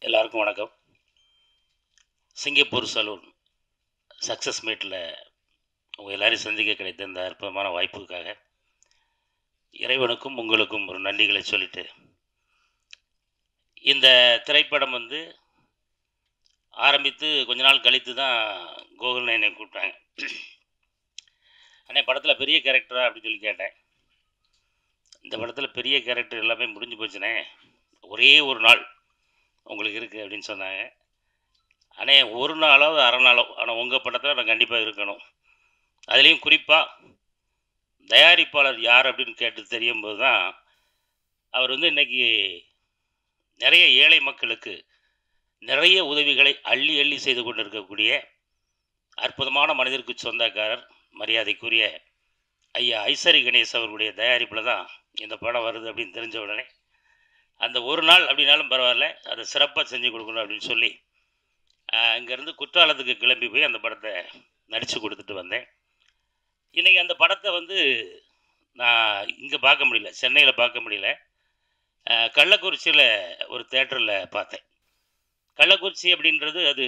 எல்லாருக்கும் வணக்கம். Singapore salon success மீட்டில் உங்கள் எல்லாரையும் சந்திக்க கிடைத்த இந்த அற்புதமான வாய்ப்புக்காக இறைவனுக்கும் உங்களுக்கும் ஒரு நன்றிகளை சொல்லிட்டு, இந்த திரைப்படம் ஆரம்பித்து கொஞ்ச நாள் கழித்து தான் கோகுல்னு என்னை கூப்பிட்டாங்க. அண்ணே படத்தில் பெரிய கேரக்டரா அப்படின்னு சொல்லி கேட்டேன். இந்த படத்தில் பெரிய கேரக்டர் எல்லாமே முடிஞ்சு போச்சுனே, ஒரே ஒரு நாள் உங்களுக்கு இருக்குது அப்படின்னு சொன்னாங்க. அண்ணே ஒரு நாளோ அரை நாளோ, ஆனால் உங்கள் படத்தில் நான் கண்டிப்பாக இருக்கணும். அதுலேயும் குறிப்பாக தயாரிப்பாளர் யார் அப்படின்னு கேட்டு தெரியும்போது தான் அவர் இன்றைக்கி நிறைய ஏழை மக்களுக்கு நிறைய உதவிகளை அள்ளி அள்ளி செய்து கொண்டு இருக்கக்கூடிய அற்புதமான மனிதருக்கு சொந்தக்காரர் மரியாதைக்குரிய ஐயா ஐசரி கணேஷ் அவர்களுடைய தயாரிப்பில் தான் இந்த படம் வருது அப்படின்னு தெரிஞ்ச உடனே, அந்த ஒரு நாள் அப்படின்னாலும் பரவாயில்ல, அதை சிறப்பாக செஞ்சு கொடுக்கணும் அப்படின்னு சொல்லி இங்கேருந்து குற்றாலத்துக்கு கிளம்பி போய் அந்த படத்தை நடித்து கொடுத்துட்டு வந்தேன். இன்றைக்கி அந்த படத்தை நான் இங்கே பார்க்க முடியல, சென்னையில் பார்க்க முடியல. கள்ளக்குறிச்சியில் ஒரு தேட்டரில் பார்த்தேன். கள்ளக்குறிச்சி அப்படின்றது அது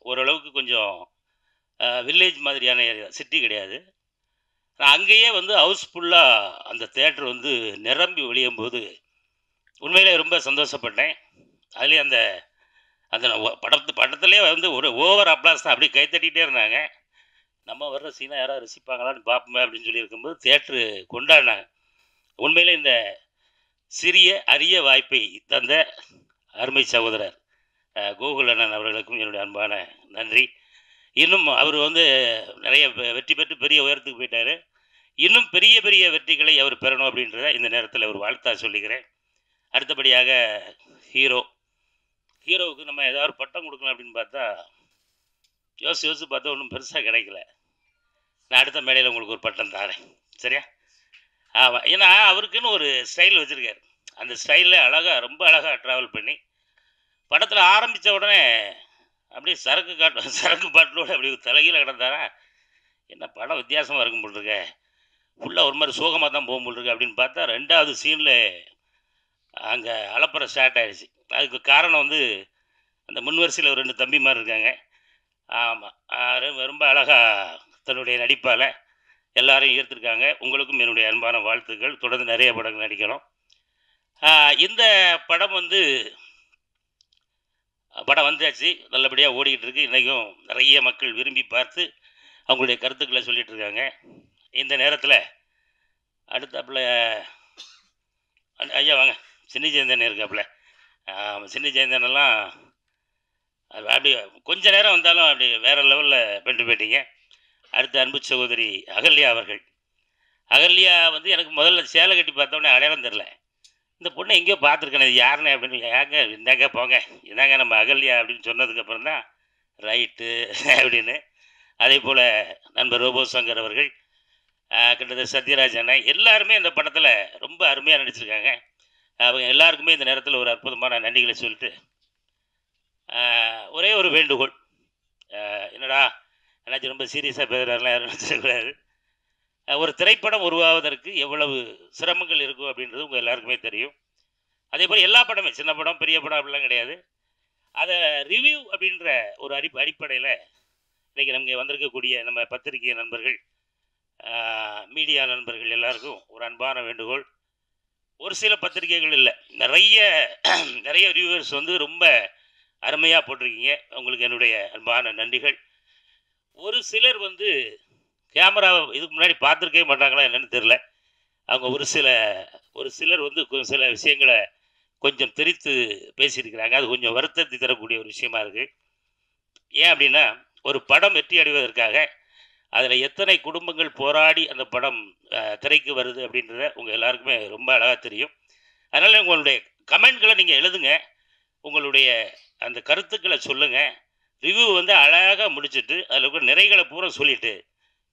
ஓரளவுக்கு கொஞ்சம் வில்லேஜ் மாதிரியான ஏரியா, சிட்டி கிடையாது. நான் அங்கேயே ஹவுஸ்ஃபுல்லாக அந்த தேட்டர் நிரம்பி ஒழியும் போது உண்மையிலே ரொம்ப சந்தோஷப்பட்டேன். அதுலேயே அந்த அந்த படத்துலேயே ஒரு ஓவர் அப்ளாஸ் தான், அப்படியே கைத்தட்டிகிட்டே இருந்தாங்க. நம்ம வர்ற சீனா யாராவது ரசிப்பாங்களான்னு பார்ப்போமே அப்படின்னு சொல்லி இருக்கும்போது தேட்ரு கொண்டாடினாங்க. உண்மையிலே இந்த சிறிய அரிய வாய்ப்பை தந்த அருமை சகோதரர் கோகுல் அண்ணன் அவர்களுக்கும் என்னுடைய அன்பான நன்றி. இன்னும் அவர் நிறைய வெற்றி பெற்று பெரிய உயரத்துக்கு போயிட்டார். இன்னும் பெரிய பெரிய வெற்றிகளை அவர் பெறணும் அப்படின்றத இந்த நேரத்தில் ஒரு வாழ்த்தா சொல்லிக்கிறேன். அடுத்தபடியாக ஹீரோவுக்கு நம்ம ஏதாவது பட்டம் கொடுக்கலாம் அப்படின்னு பார்த்தா யோசித்து பார்த்தா ஒன்றும் பெருசாக கிடைக்கல. நான் அடுத்த மேடையில் உங்களுக்கு ஒரு பட்டம் தரேன், சரியா? ஆமாம், ஏன்னா அவருக்குன்னு ஒரு ஸ்டைல் வச்சுருக்கார். அந்த ஸ்டைலில் ரொம்ப அழகாக ட்ராவல் பண்ணி படத்தில் ஆரம்பித்த உடனே அப்படியே சரக்கு பாட்டிலோடு அப்படி தலைகீழ கிடந்தாரா, என்ன படம் வித்தியாசமாக இருக்கும் போட்டிருக்க, ஃபுல்லாக ஒரு மாதிரி சோகமாக தான் போக போட்டிருக்கு அப்படின்னு பார்த்தா, ரெண்டாவது சீனில் அங்கே அலப்பறை ஸ்டார்ட் ஆகிடுச்சு. அதுக்கு காரணம் அந்த முன்வரிசையில் ஒரு 2 தம்பி மாதிரி இருக்காங்க. ஆமாம், ரொம்ப அழகாக தன்னுடைய நடிப்பால் எல்லாரையும் ஈர்த்திருக்காங்க. உங்களுக்கும் என்னுடைய அன்பான வாழ்த்துக்கள். தொடர்ந்து நிறைய படங்கள் நடிக்கணும். இந்த படம் படம் வந்தாச்சு, நல்லபடியாக ஓடிக்கிட்டு இருக்குது. இன்றைக்கும் நிறைய மக்கள் விரும்பி பார்த்து அவங்களுடைய கருத்துக்களை சொல்லிகிட்டு இருக்காங்க. இந்த நேரத்தில் அடுத்தாப்புல ஐயா வாங்க, சின்னி ஜெயந்தன் இருக்காப்புல. சின்னி ஜெயந்தனெல்லாம் அப்படி கொஞ்ச நேரம் வந்தாலும் அப்படி வேறு லெவலில் பண்ணிட்டு போயிட்டீங்க. அடுத்த அன்பு சகோதரி அகல்யா அவர்கள். அகல்யா எனக்கு முதல்ல சேலை கட்டி பார்த்தோன்னே அடையாளம் தெரில. இந்த பொண்ணை எங்கேயோ பார்த்துருக்கேன், இது யாருன்னு அப்படின்னு. ஏங்க இந்தாங்க போங்க, இதாங்க நம்ம அகல்யா அப்படின்னு சொன்னதுக்கப்புறம் தான் ரைட்டு அப்படின்னு. அதே போல் நண்பர் ரோபோ சங்கர் அவர்கள், கிட்டத்தட்ட சத்யராஜ் அண்ணன், எல்லாருமே இந்த படத்தில் ரொம்ப அருமையாக நடிச்சிருக்காங்க. அவங்க எல்லாருக்குமே இந்த நேரத்தில் ஒரு அற்புதமான நன்றிகளை சொல்லிட்டு, ஒரே ஒரு வேண்டுகோள். என்னடா என்னாச்சும் ரொம்ப சீரியஸாக பேசுகிறாருலாம் யாரும் நினச்சிடக்கூடாது. ஒரு திரைப்படம் உருவாவதற்கு எவ்வளவு சிரமங்கள் இருக்கும் அப்படின்றது உங்கள் எல்லாருக்குமே தெரியும். அதே போல் எல்லா படமே, சின்ன படம் பெரிய படம் அப்படிலாம் கிடையாது. அதை ரிவ்யூ அப்படின்ற ஒரு அடிப்படையில் இன்றைக்கி நமக்கு வந்திருக்கக்கூடிய நம்ம பத்திரிகை நண்பர்கள், மீடியா நண்பர்கள் எல்லாருக்கும் ஒரு அன்பான வேண்டுகோள். ஒரு சில பத்திரிகைகள் இல்லை, நிறைய ரிவ்யூவர்ஸ் ரொம்ப அருமையாக போட்டிருக்கீங்க. உங்களுக்கு என்னுடைய அன்பான நன்றிகள். ஒரு சிலர் கேமராவை இதுக்கு முன்னாடி பார்த்துருக்கவே மாட்டாங்களா என்னென்னு தெரில. அவங்க ஒரு சிலர் சில விஷயங்களை கொஞ்சம் திரித்து பேசியிருக்கிறாங்க. அது கொஞ்சம் வருத்தத்தை தரக்கூடிய ஒரு விஷயமா இருக்குது. ஏன் அப்படின்னா, ஒரு படம் வெற்றி அடைவதற்காக அதில் எத்தனை குடும்பங்கள் போராடி அந்த படம் திரைக்கு வருது அப்படின்றத உங்கள் எல்லாருக்குமே ரொம்ப அழகாக தெரியும். அதனால் உங்களுடைய கமெண்ட்களை நீங்கள் எழுதுங்க, உங்களுடைய அந்த கருத்துக்களை சொல்லுங்கள். ரிவ்யூ அழகாக முடிச்சுட்டு அதில் இருக்கிற நிறைகளை பூரா சொல்லிவிட்டு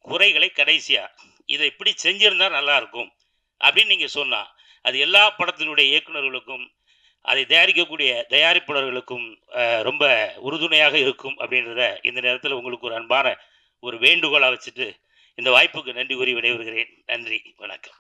குறைகளை கடைசியாக இதை இப்படி செஞ்சுருந்தால் நல்லாயிருக்கும் அப்படின்னு நீங்கள் சொன்னால் அது எல்லா படத்தினுடைய இயக்குநர்களுக்கும் அதை தயாரிக்கக்கூடிய தயாரிப்பாளர்களுக்கும் ரொம்ப உறுதுணையாக இருக்கும் அப்படின்றத இந்த நேரத்தில் உங்களுக்கு ஒரு அன்பான ஒரு வேண்டுகோளாக வச்சுட்டு இந்த வாய்ப்புக்கு நன்றி கூறி விடைபெறுகிறேன். நன்றி, வணக்கம்.